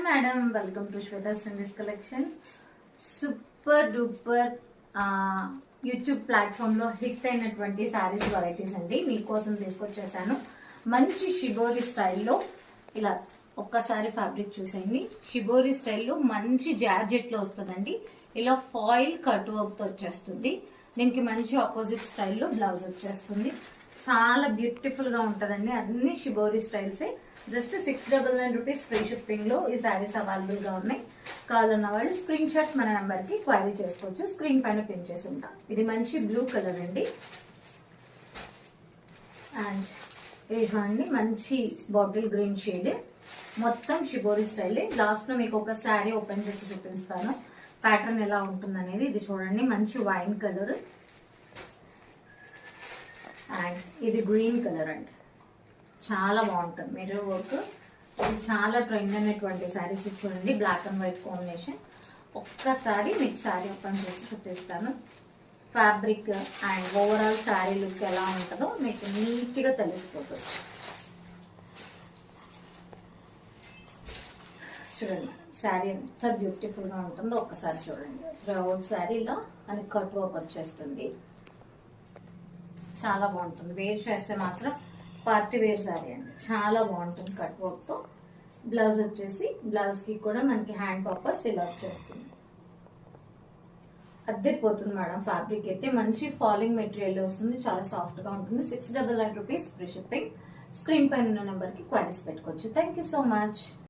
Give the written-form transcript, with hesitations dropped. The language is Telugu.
మేడం, వెల్కమ్ టు శ్వేతా స్టండీస్ కలెక్షన్. సూపర్ డూపర్ యూట్యూబ్ ప్లాట్ఫామ్లో హిట్ అయినటువంటి శారీస్ వెరైటీస్ అండి మీకోసం తీసుకొచ్చేసాను. మంచి షిబోరి స్టైల్లో ఇలా ఒక్కసారి ఫ్యాబ్రిక్ చూసేయండి. షిబోరి స్టైల్లో మంచి జార్జెట్లో వస్తుందండి. ఇలా ఫాయిల్ కట్ వర్క్తో వచ్చేస్తుంది. దీనికి మంచి ఆపోజిట్ స్టైల్లో బ్లౌజ్ వచ్చేస్తుంది. చాలా బ్యూటిఫుల్గా ఉంటుందండి. అన్ని షిబోరి స్టైల్సే. జస్ట్ 699 రూపీస్ ఫ్రీ షిప్పింగ్ లో ఈ శారీస్ అవైలబుల్ గా ఉన్నాయి. కావాలన్న వాళ్ళు స్క్రీన్ షాట్ మన నెంబర్ కి క్వైరీ చేసుకోవచ్చు. స్క్రీన్ పైన పిన్ చేసి ఉంటాం. ఇది మంచి బ్లూ కలర్ అండి. అండ్ ఇది చూడండి, మంచి బాటిల్ గ్రీన్ షేడ్. మొత్తం షిబోరి స్టైలే. లాస్ట్ లో మీకు ఒక శారీ ఓపెన్ చేసి చూపిస్తాను ప్యాటర్న్ ఎలా ఉంటుంది అనేది. ఇది చూడండి, మంచి వైన్ కలర్ అండ్ ఇది గ్రీన్ కలర్ అండి. చాలా బాగుంటుంది మిర్రర్ వర్క్. ఇది చాలా ట్రెండ్ అయినటువంటి శారీస్. చూడండి, బ్లాక్ అండ్ వైట్ కాంబినేషన్. ఒక్కసారి మీకు శారీ ఓపెన్ చేసి చూపిస్తాను. Fabric and overall sari look ఎలా ఉంటుందో మీకు నీట్గా తెలిసిపోతుంది. చూడండి, శారీ ఎంత బ్యూటిఫుల్గా ఉంటుందో ఒక్కసారి చూడండి. త్రూఅవుట్ శారీలో అది కట్ వర్క్ వచ్చేస్తుంది. చాలా బాగుంటుంది. వేర్ చేస్తే మాత్రం పార్టీ వేర్ శారీ అండి. చాలా బాగుంటుంది కట్ వర్క్తో. బ్లౌజ్ వచ్చేసి బ్లౌజ్కి కూడా మనకి హ్యాండ్ పర్పస్ ఇలా వచ్చేస్తుంది. అద్దెపోతుంది మేడం. ఫ్యాబ్రిక్ అయితే మంచి ఫాలింగ్ మెటీరియల్ వస్తుంది. చాలా సాఫ్ట్గా ఉంటుంది. 699 రూపీస్ ఫ్రీ షిప్పింగ్. స్క్రీన్ పైన ఉన్న నెంబర్కి క్వైరీస్ పెట్టుకోవచ్చు. Thank you so much.